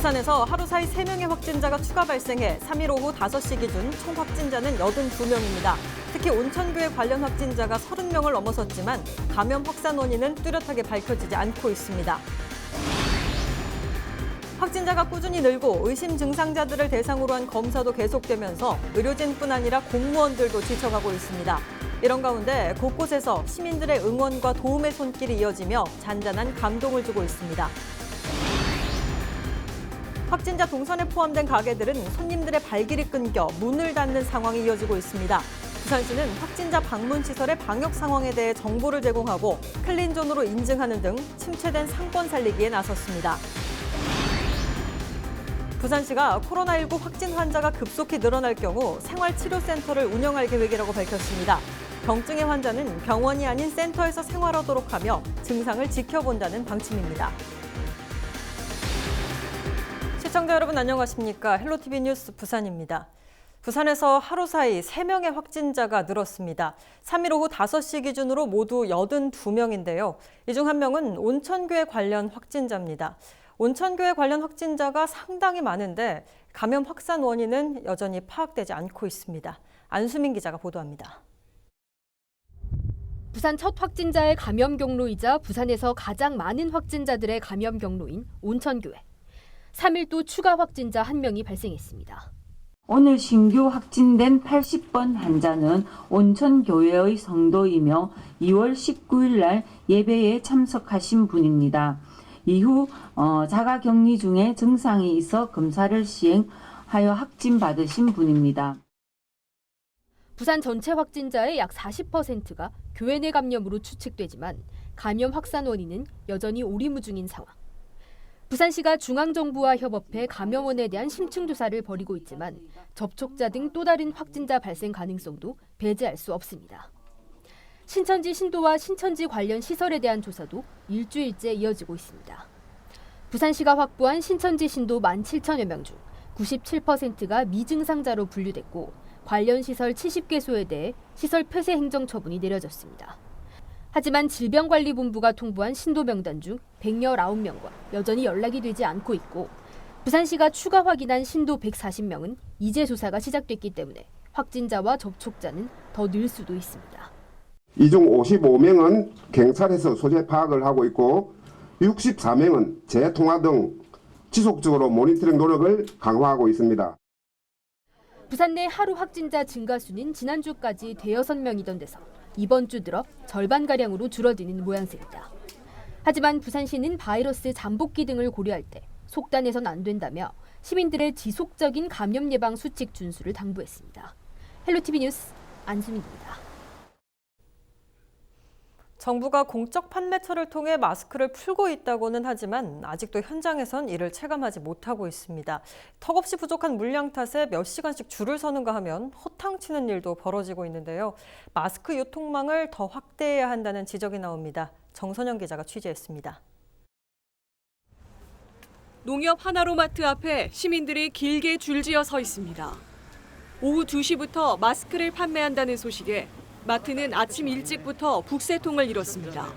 부산에서 하루 사이 3명의 확진자가 추가 발생해 3일 오후 5시 기준 총 확진자는 82명입니다. 특히 온천교회 관련 확진자가 30명을 넘어섰지만 감염 확산 원인은 뚜렷하게 밝혀지지 않고 있습니다. 확진자가 꾸준히 늘고 의심 증상자들을 대상으로 한 검사도 계속되면서 의료진뿐 아니라 공무원들도 지쳐가고 있습니다. 이런 가운데 곳곳에서 시민들의 응원과 도움의 손길이 이어지며 잔잔한 감동을 주고 있습니다. 확진자 동선에 포함된 가게들은 손님들의 발길이 끊겨 문을 닫는 상황이 이어지고 있습니다. 부산시는 확진자 방문 시설의 방역 상황에 대해 정보를 제공하고 클린존으로 인증하는 등 침체된 상권 살리기에 나섰습니다. 부산시가 코로나19 확진 환자가 급속히 늘어날 경우 생활치료센터를 운영할 계획이라고 밝혔습니다. 경증의 환자는 병원이 아닌 센터에서 생활하도록 하며 증상을 지켜본다는 방침입니다. 시청자 여러분 안녕하십니까? 헬로티비 뉴스 부산입니다. 부산에서 하루 사이 3명의 확진자가 늘었습니다. 3일 오후 5시 기준으로 모두 82명인데요. 이 중 1명은 온천교회 관련 확진자입니다. 온천교회 관련 확진자가 상당히 많은데 감염 확산 원인은 여전히 파악되지 않고 있습니다. 안수민 기자가 보도합니다. 부산 첫 확진자의 감염 경로이자 부산에서 가장 많은 확진자들의 감염 경로인 온천교회. 3일 또 추가 확진자 1명이 발생했습니다. 오늘 신규 확진된 80번 환자는 온천교회의 성도이며 2월 19일 날 예배에 참석하신 분입니다. 이후 자가격리 중에 증상이 있어 검사를 시행하여 확진받으신 분입니다. 부산 전체 확진자의 약 40%가 교회 내 감염으로 추측되지만 감염 확산 원인은 여전히 오리무중인 상황. 부산시가 중앙정부와 협업해 감염원에 대한 심층 조사를 벌이고 있지만 접촉자 등 또 다른 확진자 발생 가능성도 배제할 수 없습니다. 신천지 신도와 신천지 관련 시설에 대한 조사도 일주일째 이어지고 있습니다. 부산시가 확보한 신천지 신도 17,000여 명 중 97%가 미증상자로 분류됐고 관련 시설 70개소에 대해 시설 폐쇄 행정 처분이 내려졌습니다. 하지만 질병관리본부가 통보한 신도 명단 중 119명과 여전히 연락이 되지 않고 있고 부산시가 추가 확인한 신도 140명은 이제 조사가 시작됐기 때문에 확진자와 접촉자는 더 늘 수도 있습니다. 이 중 55명은 경찰에서 소재 파악을 하고 있고 64명은 재통화 등 지속적으로 모니터링 노력을 강화하고 있습니다. 부산 내 하루 확진자 증가 수는 지난주까지 5~6명이던 데서 이번 주 들어 절반가량으로 줄어드는 모양새입니다. 하지만 부산시는 바이러스 잠복기 등을 고려할 때 속단해선 안 된다며 시민들의 지속적인 감염 예방 수칙 준수를 당부했습니다. 헬로티비 뉴스 안수민입니다. 정부가 공적 판매처를 통해 마스크를 풀고 있다고는 하지만 아직도 현장에선 이를 체감하지 못하고 있습니다. 턱없이 부족한 물량 탓에 몇 시간씩 줄을 서는가 하면 허탕치는 일도 벌어지고 있는데요. 마스크 유통망을 더 확대해야 한다는 지적이 나옵니다. 정선영 기자가 취재했습니다. 농협 하나로마트 앞에 시민들이 길게 줄지어 서 있습니다. 오후 2시부터 마스크를 판매한다는 소식에 마트는 아침 일찍부터 북새통을 이뤘습니다.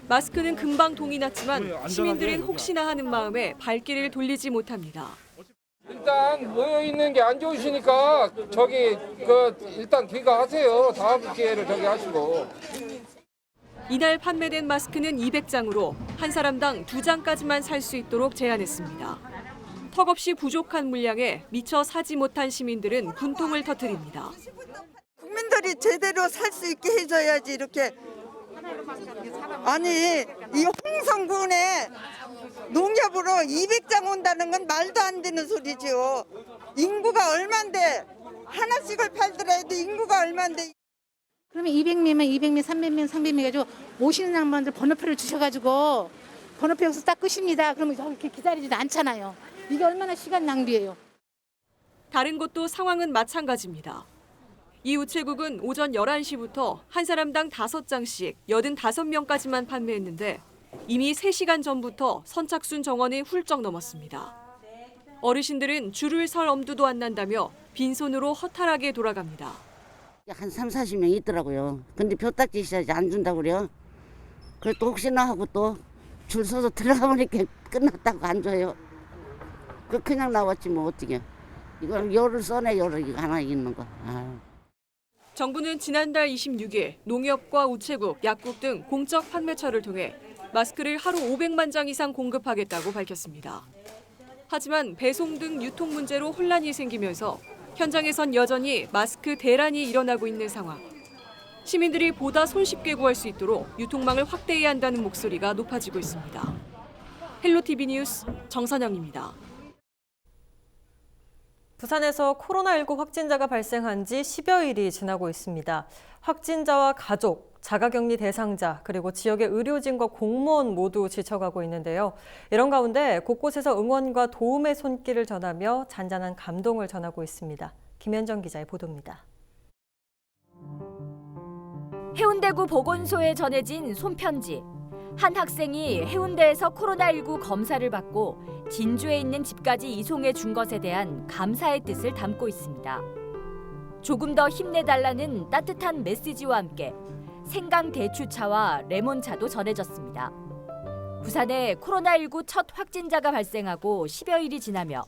마스크는 금방 동이 났지만 시민들은 혹시나 하는 마음에 발길을 돌리지 못합니다. 일단 모여 있는 게 안 좋으시니까 일단 귀가하세요. 다음 기회를 하시고. 이날 판매된 마스크는 200장으로 한 사람당 2장까지만 살 수 있도록 제한했습니다. 턱없이 부족한 물량에 미처 사지 못한 시민들은 분통을 터뜨립니다. 국민들이 제대로 살 수 있게 해줘야지 이렇게. 아니 이 홍성군에 농협으로 200장 온다는 건 말도 안 되는 소리지요. 인구가 얼만데 하나씩을 팔더라도 인구가 얼만데. 그러면 200명이면 200명, 300명, 300명 해가지고 오시는 양반들 번호표를 주셔가지고 번호표 여기서 딱 끄십니다. 그러면 이렇게 기다리지도 않잖아요. 이게 얼마나 시간 낭비예요. 다른 곳도 상황은 마찬가지입니다. 이 우체국은 오전 11시부터 한 사람당 5장씩 85명까지만 판매했는데 이미 3시간 전부터 선착순 정원이 훌쩍 넘었습니다. 어르신들은 줄을 설 엄두도 안 난다며 빈손으로 허탈하게 돌아갑니다. 한 30~40명 있더라고요. 근데 벼딱지 있어야지 안 준다고 그래요. 그래 또 혹시나 하고 또 줄 서서 들어가 보니까 끝났다고 안 줘요. 그냥 나왔지 뭐 어떻게. 이걸 열을 써내 열을 이거 하나 있는 거. 아유. 정부는 지난달 26일 농협과 우체국, 약국 등 공적 판매처를 통해 마스크를 하루 500만 장 이상 공급하겠다고 밝혔습니다. 하지만 배송 등 유통 문제로 혼란이 생기면서 현장에선 여전히 마스크 대란이 일어나고 있는 상황. 시민들이 보다 손쉽게 구할 수 있도록 유통망을 확대해야 한다는 목소리가 높아지고 있습니다. 헬로티비 뉴스 정선영입니다. 부산에서 코로나19 확진자가 발생한 지 10여일이 지나고 있습니다. 확진자와 가족, 자가격리 대상자, 그리고 지역의 의료진과 공무원 모두 지쳐가고 있는데요. 이런 가운데 곳곳에서 응원과 도움의 손길을 전하며 잔잔한 감동을 전하고 있습니다. 김현정 기자의 보도입니다. 해운대구 보건소에 전해진 손편지. 한 학생이 해운대에서 코로나19 검사를 받고 진주에 있는 집까지 이송해 준 것에 대한 감사의 뜻을 담고 있습니다. 조금 더 힘내달라는 따뜻한 메시지와 함께 생강 대추차와 레몬차도 전해졌습니다. 부산에 코로나19 첫 확진자가 발생하고 10여일이 지나며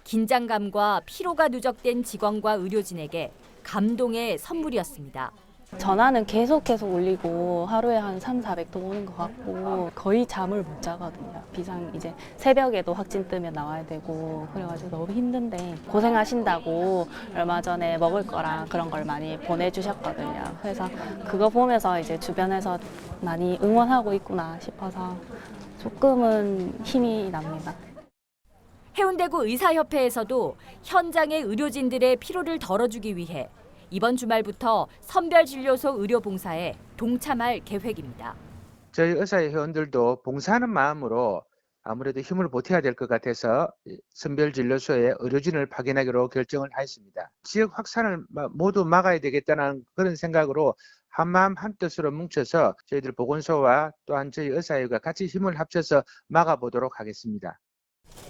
긴장감과 피로가 누적된 직원과 의료진에게 감동의 선물이었습니다. 전화는 계속 올리고 하루에 한 300~400통 오는 것 같고 거의 잠을 못 자거든요. 비상 이제 새벽에도 확진 뜨면 나와야 되고 그래가지고 너무 힘든데 고생하신다고 얼마 전에 먹을 거랑 그런 걸 많이 보내주셨거든요. 그래서 그거 보면서 이제 주변에서 많이 응원하고 있구나 싶어서 조금은 힘이 납니다. 해운대구 의사협회에서도 현장의 의료진들의 피로를 덜어주기 위해 이번 주말부터 선별진료소 의료봉사에 동참할 계획입니다. 저희 의사의 회원들도 봉사하는 마음으로 아무래도 힘을 보태야 될 것 같아서 선별진료소에 의료진을 파견하기로 결정을 하였습니다. 지역 확산을 모두 막아야 되겠다는 그런 생각으로 한마음 한뜻으로 뭉쳐서 저희들 보건소와 또한 저희 의사회가 같이 힘을 합쳐서 막아보도록 하겠습니다.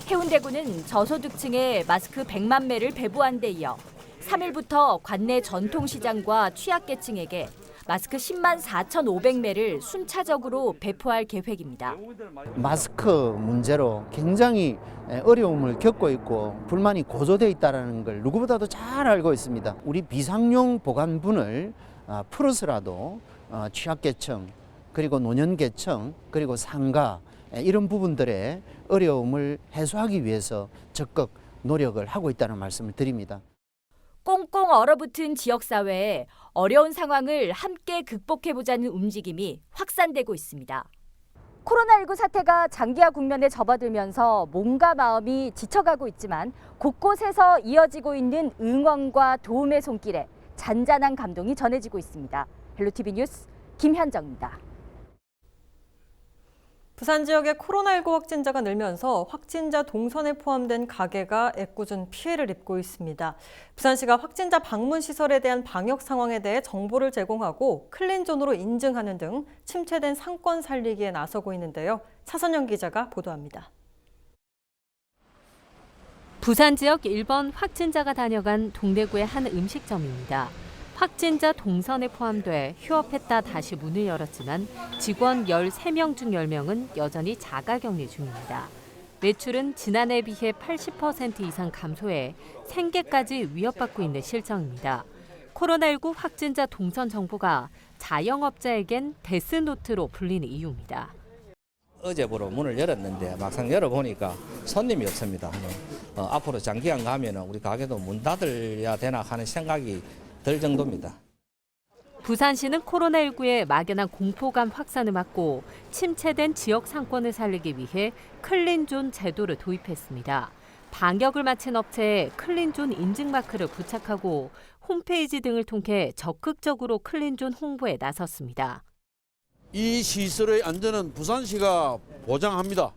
해운대구는 저소득층에 마스크 100만 매를 배부한 데 이어 3일부터 관내 전통시장과 취약계층에게 마스크 10만 4,500매를 순차적으로 배포할 계획입니다. 마스크 문제로 굉장히 어려움을 겪고 있고 불만이 고조돼 있다는 걸 누구보다도 잘 알고 있습니다. 우리 비상용 보관분을 풀어서라도 취약계층 그리고 노년계층 그리고 상가 이런 부분들의 어려움을 해소하기 위해서 적극 노력을 하고 있다는 말씀을 드립니다. 꽁꽁 얼어붙은 지역사회에 어려운 상황을 함께 극복해보자는 움직임이 확산되고 있습니다. 코로나19 사태가 장기화 국면에 접어들면서 몸과 마음이 지쳐가고 있지만 곳곳에서 이어지고 있는 응원과 도움의 손길에 잔잔한 감동이 전해지고 있습니다. 헬로티비 뉴스 김현정입니다. 부산 지역의 코로나19 확진자가 늘면서 확진자 동선에 포함된 가게가 애꿎은 피해를 입고 있습니다. 부산시가 확진자 방문 시설에 대한 방역 상황에 대해 정보를 제공하고 클린존으로 인증하는 등 침체된 상권 살리기에 나서고 있는데요. 차선영 기자가 보도합니다. 부산 지역 1번 확진자가 다녀간 동대구의 한 음식점입니다. 확진자 동선에 포함돼 휴업했다 다시 문을 열었지만 직원 13명 중 10명은 여전히 자가격리 중입니다. 매출은 지난해에 비해 80% 이상 감소해 생계까지 위협받고 있는 실정입니다. 코로나19 확진자 동선 정보가 자영업자에겐 데스노트로 불리는 이유입니다. 어제부로 문을 열었는데 막상 열어보니까 손님이 없습니다. 앞으로 장기간 가면 우리 가게도 문 닫아야 되나 하는 생각이 들 정도입니다. 부산시는 코로나19의 막연한 공포감 확산을 막고 침체된 지역 상권을 살리기 위해 클린존 제도를 도입했습니다. 방역을 마친 업체에 클린존 인증 마크를 부착하고 홈페이지 등을 통해 적극적으로 클린존 홍보에 나섰습니다. 이 시설의 안전은 부산시가 보장합니다.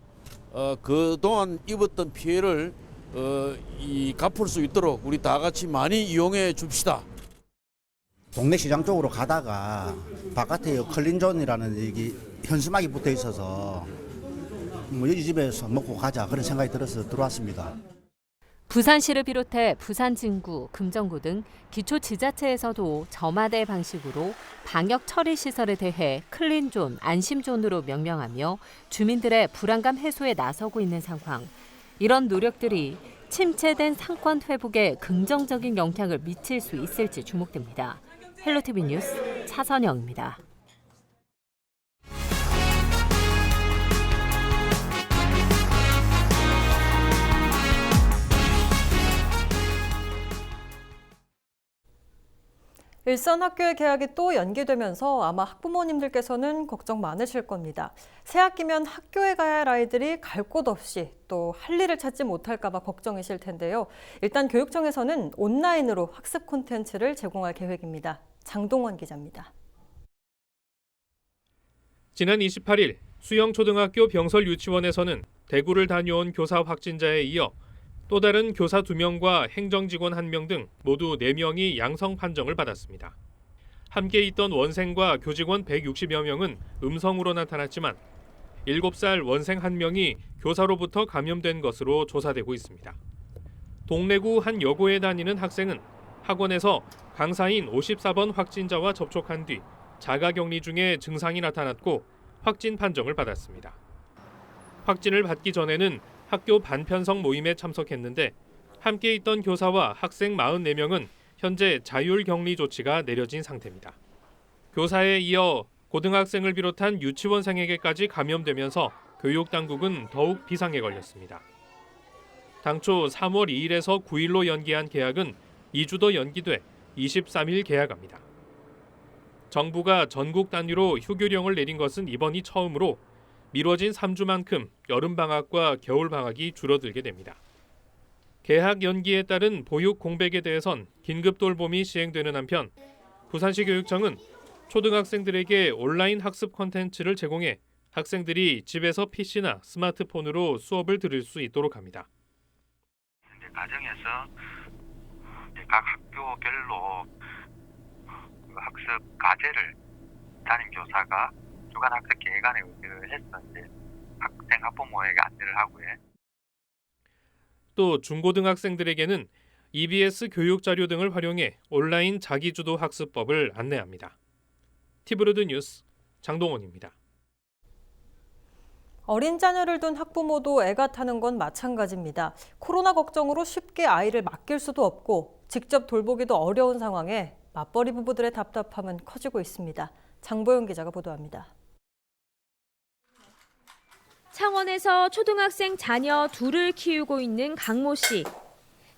그동안 입었던 피해를 갚을 수 있도록 우리 다 같이 많이 이용해 줍시다. 동네 시장 쪽으로 가다가 바깥에 클린존이라는 여기 현수막이 붙어 있어서 이 집에서 먹고 가자 그런 생각이 들어서 들어왔습니다. 부산시를 비롯해 부산 진구, 금정구 등 기초지자체에서도 저마다 방식으로 방역 처리 시설에 대해 클린존, 안심존으로 명명하며 주민들의 불안감 해소에 나서고 있는 상황. 이런 노력들이 침체된 상권 회복에 긍정적인 영향을 미칠 수 있을지 주목됩니다. 헬로티비 뉴스 차선영입니다. 일선 학교의 개학이 또 연기되면서 아마 학부모님들께서는 걱정 많으실 겁니다. 새학기면 학교에 가야 할 아이들이 갈 곳 없이 또 할 일을 찾지 못할까 봐 걱정이실 텐데요. 일단 교육청에서는 온라인으로 학습 콘텐츠를 제공할 계획입니다. 장동원 기자입니다. 지난 28일 수영초등학교 병설 유치원에서는 대구를 다녀온 교사 확진자에 이어 또 다른 교사 2명과 행정직원 1명 등 모두 4명이 양성 판정을 받았습니다. 함께 있던 원생과 교직원 160여 명은 음성으로 나타났지만 7살 원생 1명이 교사로부터 감염된 것으로 조사되고 있습니다. 동래구 한 여고에 다니는 학생은 학원에서 강사인 54번 확진자와 접촉한 뒤 자가격리 중에 증상이 나타났고 확진 판정을 받았습니다. 확진을 받기 전에는 학교 반편성 모임에 참석했는데 함께 있던 교사와 학생 44명은 현재 자율격리 조치가 내려진 상태입니다. 교사에 이어 고등학생을 비롯한 유치원생에게까지 감염되면서 교육당국은 더욱 비상에 걸렸습니다. 당초 3월 2일에서 9일로 연기한 개학은 2주 더 연기돼 23일 개학합니다. 정부가 전국 단위로 휴교령을 내린 것은 이번이 처음으로 미뤄진 3주만큼 여름방학과 겨울방학이 줄어들게 됩니다. 개학 연기에 따른 보육 공백에 대해선 긴급 돌봄이 시행되는 한편 부산시 교육청은 초등학생들에게 온라인 학습 콘텐츠를 제공해 학생들이 집에서 PC나 스마트폰으로 수업을 들을 수 있도록 합니다. 가정에서 각 학교별로 학습 과제를 담임 교사가 주간 학습 계획안에 의뢰를 해서 이제 학생 학부모에게 안내를 하고요. 또 중고등학생들에게는 EBS 교육 자료 등을 활용해 온라인 자기주도 학습법을 안내합니다. 티브로드 뉴스 장동원입니다. 어린 자녀를 둔 학부모도 애가 타는 건 마찬가지입니다. 코로나 걱정으로 쉽게 아이를 맡길 수도 없고 직접 돌보기도 어려운 상황에 맞벌이 부부들의 답답함은 커지고 있습니다. 장보영 기자가 보도합니다. 창원에서 초등학생 자녀 둘을 키우고 있는 강모 씨.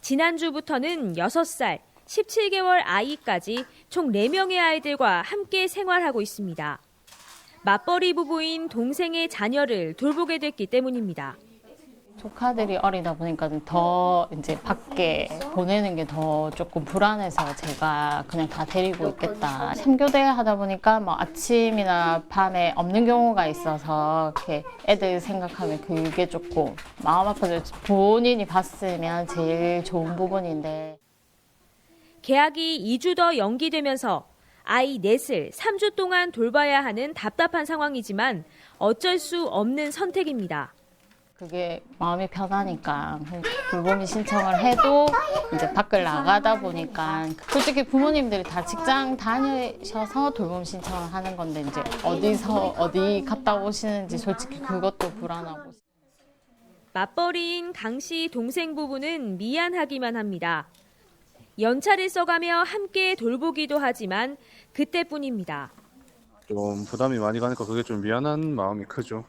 지난주부터는 6살, 17개월 아이까지 총 4명의 아이들과 함께 생활하고 있습니다. 맞벌이 부부인 동생의 자녀를 돌보게 됐기 때문입니다. 조카들이 어리다 보니까 더 이제 밖에 보내는 게 더 조금 불안해서 제가 그냥 다 데리고 있겠다. 3교대 하다 보니까 뭐 아침이나 밤에 없는 경우가 있어서 이렇게 애들 생각하면 그게 조금 마음 아파서 본인이 봤으면 제일 좋은 부분인데. 개학이 2주 더 연기되면서 아이 넷을 3주 동안 돌봐야 하는 답답한 상황이지만 어쩔 수 없는 선택입니다. 그게 마음이 편하니까 돌보미 신청을 해도 이제 밖을 나가다 보니까 솔직히 부모님들이 다 직장 다니셔서 돌보미 신청을 하는 건데 이제 어디 갔다 오시는지 솔직히 그것도 불안하고. 맞벌이인 강 씨 동생 부부는 미안하기만 합니다. 연차를 써가며 함께 돌보기도 하지만 그때뿐입니다. 좀 부담이 많이 가니까 그게 좀 미안한 마음이 크죠.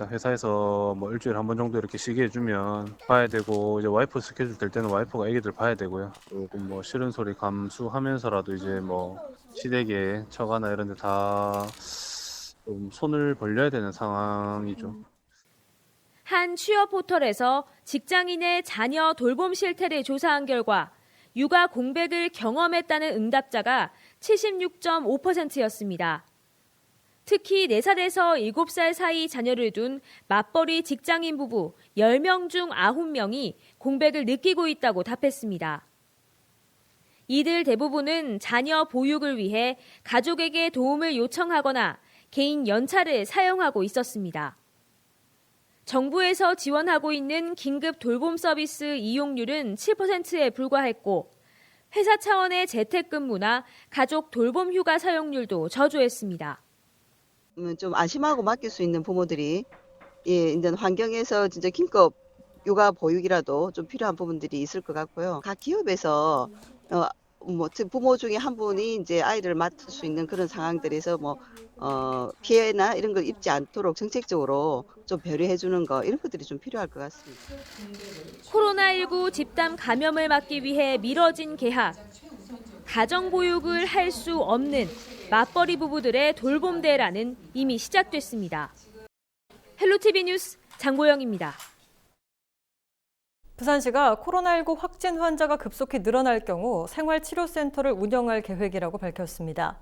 회사에서 뭐 일주일에 한 번 정도 이렇게 쉬게 해주면 봐야 되고 이제 와이프 스케줄 될 때는 와이프가 애기들 봐야 되고요. 조금 뭐 싫은 소리 감수하면서라도 이제 뭐 시댁에 처가나 이런 데 다 좀 손을 벌려야 되는 상황이죠. 한 취업 포털에서 직장인의 자녀 돌봄 실태를 조사한 결과 육아 공백을 경험했다는 응답자가 76.5%였습니다. 특히 4살에서 7살 사이 자녀를 둔 맞벌이 직장인 부부 10명 중 9명이 공백을 느끼고 있다고 답했습니다. 이들 대부분은 자녀 보육을 위해 가족에게 도움을 요청하거나 개인 연차를 사용하고 있었습니다. 정부에서 지원하고 있는 긴급 돌봄 서비스 이용률은 7%에 불과했고 회사 차원의 재택근무나 가족 돌봄 휴가 사용률도 저조했습니다. 좀 안심하고 맡길 수 있는 부모들이 이제 환경에서 진짜 긴급 육아 보육이라도 좀 필요한 부분들이 있을 것 같고요. 각 기업에서 부모 중에 한 분이 이제 아이를 맡을 수 있는 그런 상황들에서 피해나 이런 걸 입지 않도록 정책적으로 좀 배려해 주는 거 이런 것들이 좀 필요할 것 같습니다. 코로나19 집단 감염을 막기 위해 미뤄진 개학. 가정보육을 할 수 없는 맞벌이 부부들의 돌봄대라는 이미 시작됐습니다. 헬로티비 뉴스 장보영입니다. 부산시가 코로나19 확진 환자가 급속히 늘어날 경우 생활치료센터를 운영할 계획이라고 밝혔습니다.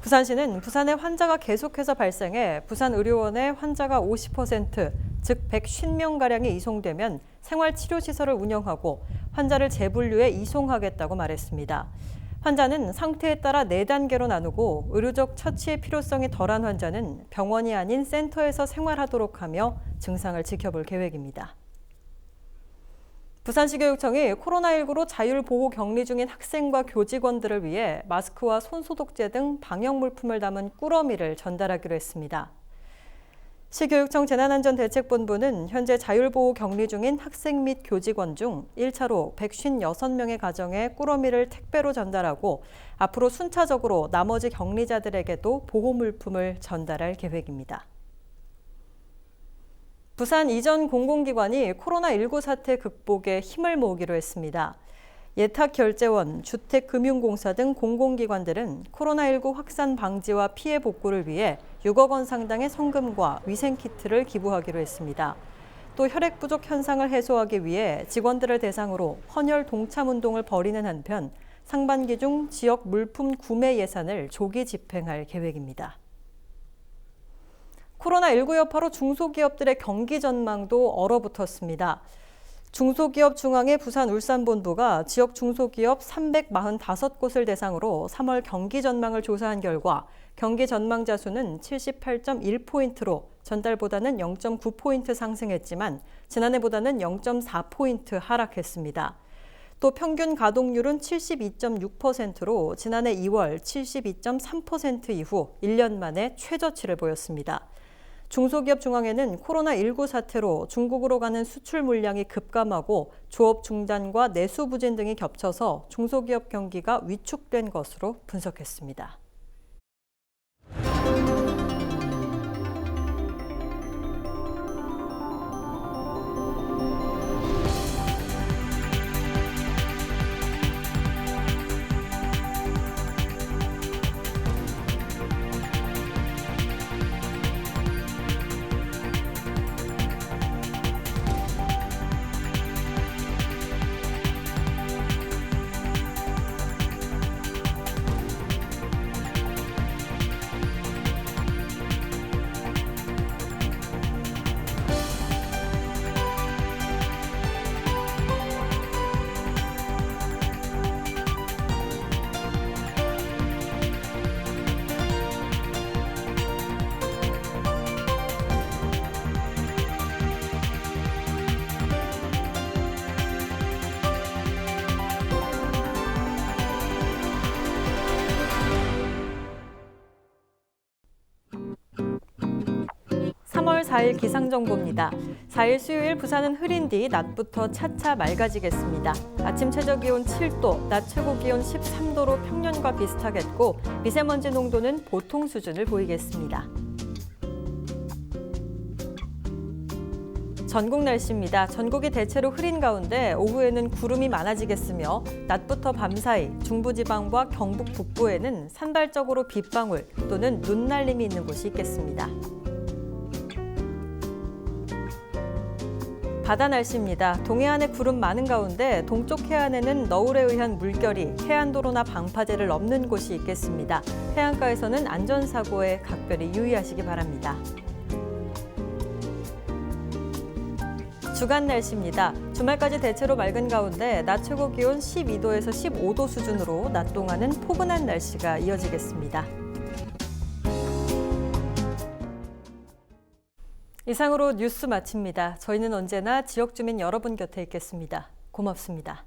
부산시는 부산에 환자가 계속해서 발생해 부산의료원에 환자가 50%, 즉 150명가량이 이송되면 생활치료시설을 운영하고 환자를 재분류해 이송하겠다고 말했습니다. 환자는 상태에 따라 4단계로 나누고 의료적 처치의 필요성이 덜한 환자는 병원이 아닌 센터에서 생활하도록 하며 증상을 지켜볼 계획입니다. 부산시 교육청이 코로나19로 자율보호 격리 중인 학생과 교직원들을 위해 마스크와 손소독제 등 방역 물품을 담은 꾸러미를 전달하기로 했습니다. 시교육청 재난안전대책본부는 현재 자율보호 격리 중인 학생 및 교직원 중 1차로 156명의 가정에 꾸러미를 택배로 전달하고 앞으로 순차적으로 나머지 격리자들에게도 보호 물품을 전달할 계획입니다. 부산 이전 공공기관이 코로나19 사태 극복에 힘을 모으기로 했습니다. 예탁결제원, 주택금융공사 등 공공기관들은 코로나19 확산 방지와 피해 복구를 위해 6억 원 상당의 성금과 위생키트를 기부하기로 했습니다. 또 혈액 부족 현상을 해소하기 위해 직원들을 대상으로 헌혈 동참 운동을 벌이는 한편 상반기 중 지역 물품 구매 예산을 조기 집행할 계획입니다. 코로나19 여파로 중소기업들의 경기 전망도 얼어붙었습니다. 중소기업 중앙회 부산 울산본부가 지역 중소기업 345곳을 대상으로 3월 경기 전망을 조사한 결과 경기 전망자 수는 78.1포인트로 전달보다는 0.9포인트 상승했지만 지난해보다는 0.4포인트 하락했습니다. 또 평균 가동률은 72.6%로 지난해 2월 72.3% 이후 1년 만에 최저치를 보였습니다. 중소기업 중앙회는 코로나19 사태로 중국으로 가는 수출 물량이 급감하고 조업 중단과 내수 부진 등이 겹쳐서 중소기업 경기가 위축된 것으로 분석했습니다. (3월 4일) 기상정보입니다. 4일 수요일 부산은 흐린 뒤 낮부터 차차 맑아지겠습니다. 아침 최저기온 7도, 낮 최고기온 13도로 평년과 비슷하겠고 미세먼지 농도는 보통 수준을 보이겠습니다. 전국 날씨입니다. 전국이 대체로 흐린 가운데 오후에는 구름이 많아지겠으며 낮부터 밤사이 중부지방과 경북 북부에는 산발적으로 빗방울 또는 눈날림이 있는 곳이 있겠습니다. 바다 날씨입니다. 동해안에 구름 많은 가운데 동쪽 해안에는 너울에 의한 물결이 해안도로나 방파제를 넘는 곳이 있겠습니다. 해안가에서는 안전사고에 각별히 유의하시기 바랍니다. 주간 날씨입니다. 주말까지 대체로 맑은 가운데 낮 최고 기온 12도에서 15도 수준으로 낮 동안은 포근한 날씨가 이어지겠습니다. 이상으로 뉴스 마칩니다. 저희는 언제나 지역 주민 여러분 곁에 있겠습니다. 고맙습니다.